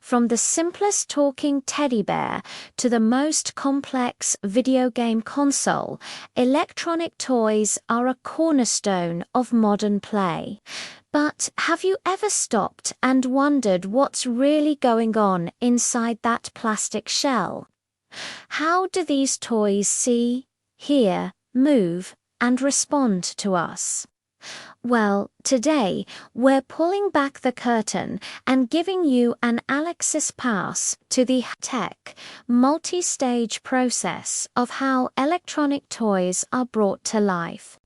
From the simplest talking teddy bear to the most complex video game console, electronic toys are a cornerstone of modern play. But have you ever stopped and wondered what's really going on inside that plastic shell? How do these toys see, hear, move, and respond to us? Well, today we're pulling back the curtain and giving you an access pass to the tech, multi-stage process of how electronic toys are brought to life.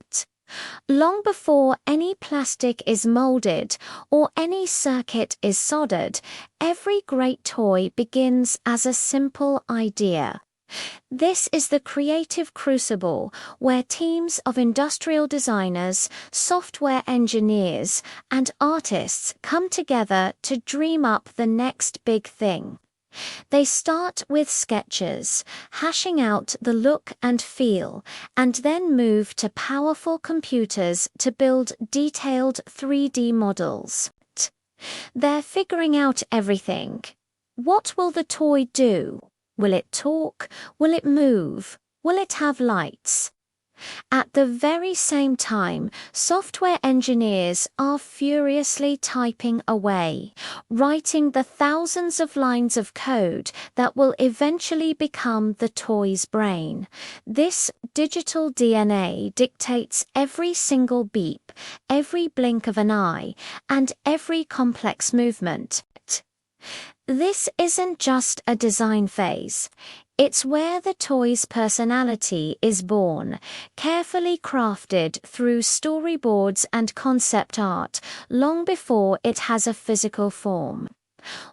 Long before any plastic is molded or any circuit is soldered, every great toy begins as a simple idea. This is the creative crucible where teams of industrial designers, software engineers, and artists come together to dream up the next big thing. They start with sketches, hashing out the look and feel, and then move to powerful computers to build detailed 3D models. They're figuring out everything. What will the toy do? Will it talk? Will it move? Will it have lights? At the very same time, software engineers are furiously typing away, writing the thousands of lines of code that will eventually become the toy's brain. This digital DNA dictates every single beep, every blink of an eye, and every complex movement. This isn't just a design phase. It's where the toy's personality is born, carefully crafted through storyboards and concept art, long before it has a physical form.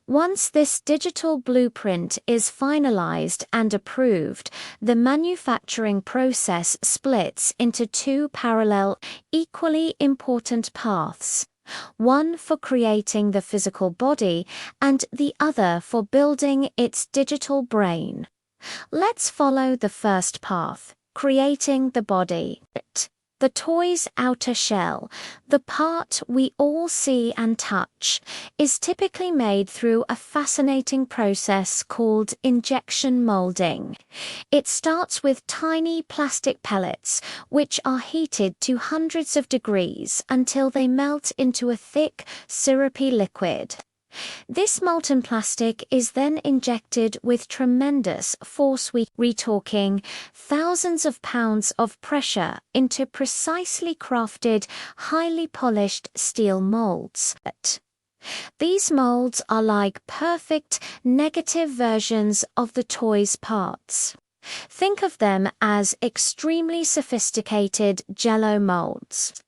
Once this digital blueprint is finalized and approved, the manufacturing process splits into two parallel, equally important paths. One for creating the physical body and the other for building its digital brain. Let's follow the first path, creating the body. The toy's outer shell, the part we all see and touch, is typically made through a fascinating process called injection molding. It starts with tiny plastic pellets, which are heated to hundreds of degrees until they melt into a thick, syrupy liquid. This molten plastic is then injected with tremendous force, retorquing thousands of pounds of pressure into precisely crafted, highly polished steel molds. These molds are like perfect, negative versions of the toy's parts. Think of them as extremely sophisticated Jell-O molds.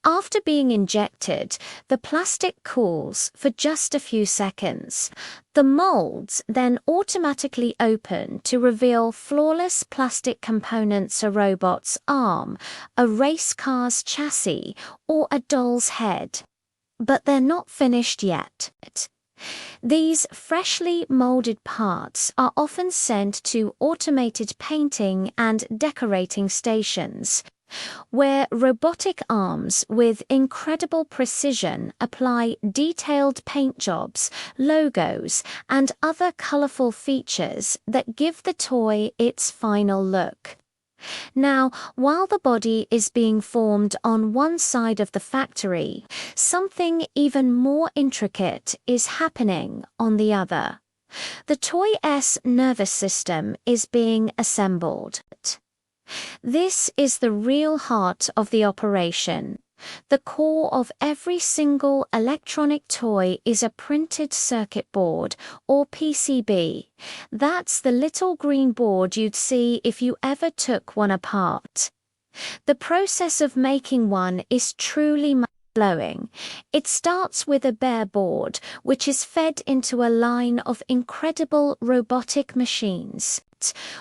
After being injected, the plastic cools for just a few seconds. The molds then automatically open to reveal flawless plastic components: a robot's arm, a race car's chassis, or a doll's head. But they're not finished yet. These freshly molded parts are often sent to automated painting and decorating stations, where robotic arms with incredible precision apply detailed paint jobs, logos, and other colorful features that give the toy its final look. Now, while the body is being formed on one side of the factory, something even more intricate is happening on the other. The toy's nervous system is being assembled. This is the real heart of the operation. The core of every single electronic toy is a printed circuit board, or PCB. That's the little green board you'd see if you ever took one apart. The process of making one is truly mind-blowing. It starts with a bare board, which is fed into a line of incredible robotic machines.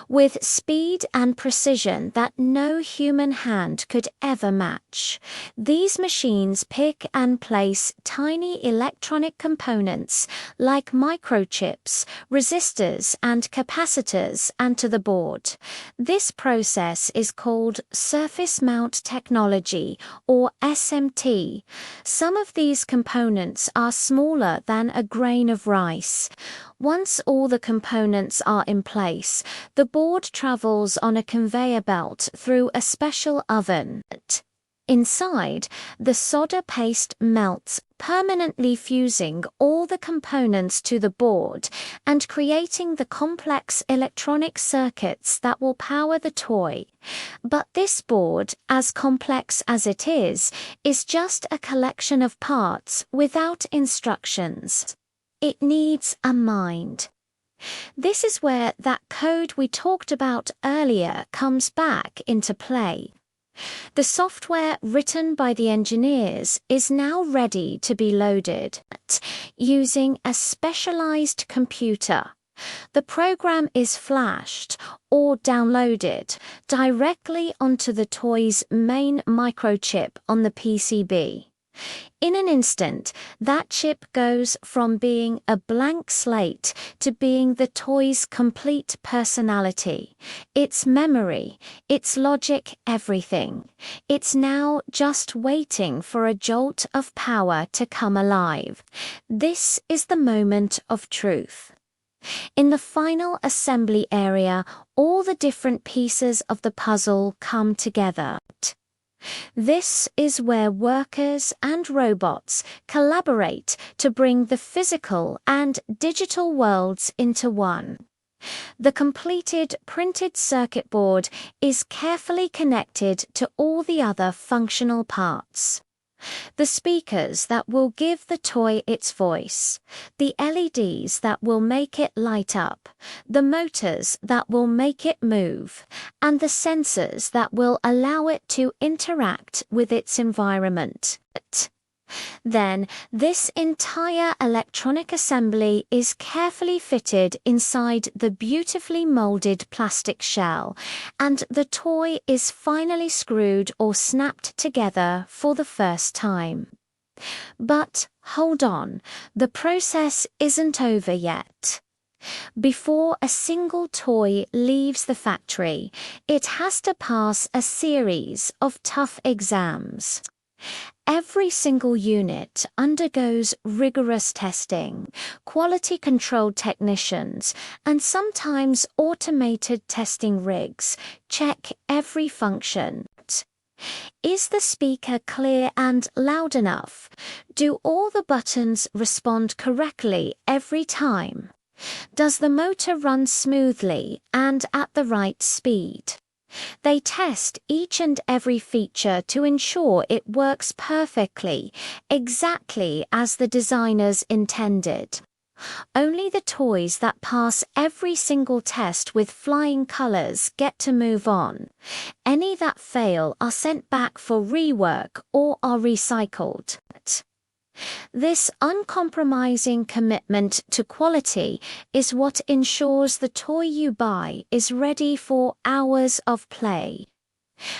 with speed and precision that no human hand could ever match. These machines pick and place tiny electronic components like microchips, resistors, and capacitors onto the board. This process is called surface mount technology, or SMT. Some of these components are smaller than a grain of rice. Once all the components are in place, the board travels on a conveyor belt through a special oven. Inside, the solder paste melts, permanently fusing all the components to the board and creating the complex electronic circuits that will power the toy. But this board, as complex as it is just a collection of parts without instructions. It needs a mind. This is where that code we talked about earlier comes back into play. The software written by the engineers is now ready to be loaded using a specialized computer. The program is flashed or downloaded directly onto the toy's main microchip on the PCB. In an instant, that chip goes from being a blank slate to being the toy's complete personality. Its memory, its logic, everything. It's now just waiting for a jolt of power to come alive. This is the moment of truth. In the final assembly area, all the different pieces of the puzzle come together. This is where workers and robots collaborate to bring the physical and digital worlds into one. The completed printed circuit board is carefully connected to all the other functional parts. The speakers that will give the toy its voice, the LEDs that will make it light up, the motors that will make it move, and the sensors that will allow it to interact with its environment. Then, this entire electronic assembly is carefully fitted inside the beautifully molded plastic shell, and the toy is finally screwed or snapped together for the first time. But hold on, the process isn't over yet. Before a single toy leaves the factory, it has to pass a series of tough exams. Every single unit undergoes rigorous testing. Quality control technicians and sometimes automated testing rigs check every function. Is the speaker clear and loud enough? Do all the buttons respond correctly every time? Does the motor run smoothly and at the right speed? They test each and every feature to ensure it works perfectly, exactly as the designers intended. Only the toys that pass every single test with flying colors get to move on. Any that fail are sent back for rework or are recycled. This uncompromising commitment to quality is what ensures the toy you buy is ready for hours of play.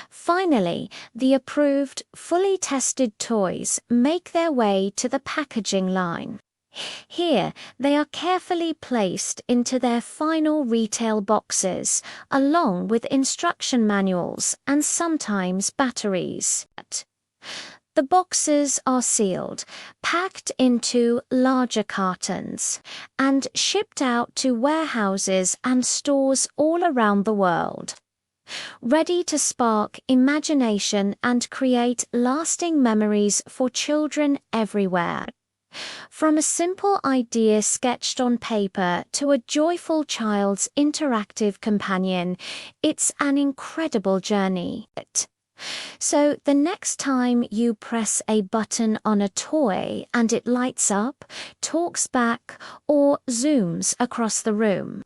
Finally, the approved, fully tested toys make their way to the packaging line. Here, they are carefully placed into their final retail boxes, along with instruction manuals and sometimes batteries. The boxes are sealed, packed into larger cartons, and shipped out to warehouses and stores all around the world. Ready to spark imagination and create lasting memories for children everywhere. From a simple idea sketched on paper to a joyful child's interactive companion, it's an incredible journey. So the next time you press a button on a toy and it lights up, talks back, or zooms across the room,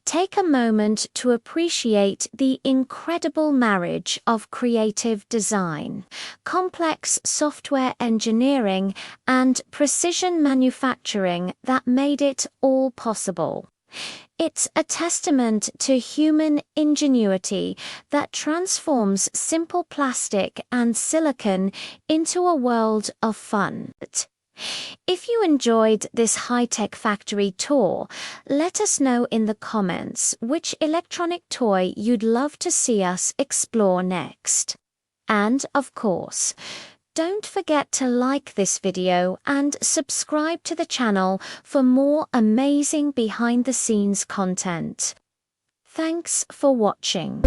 take a moment to appreciate the incredible marriage of creative design, complex software engineering, and precision manufacturing that made it all possible. It's a testament to human ingenuity that transforms simple plastic and silicon into a world of fun. If you enjoyed this high-tech factory tour, let us know in the comments which electronic toy you'd love to see us explore next. And, of course, don't forget to like this video and subscribe to the channel for more amazing behind-the-scenes content. Thanks for watching.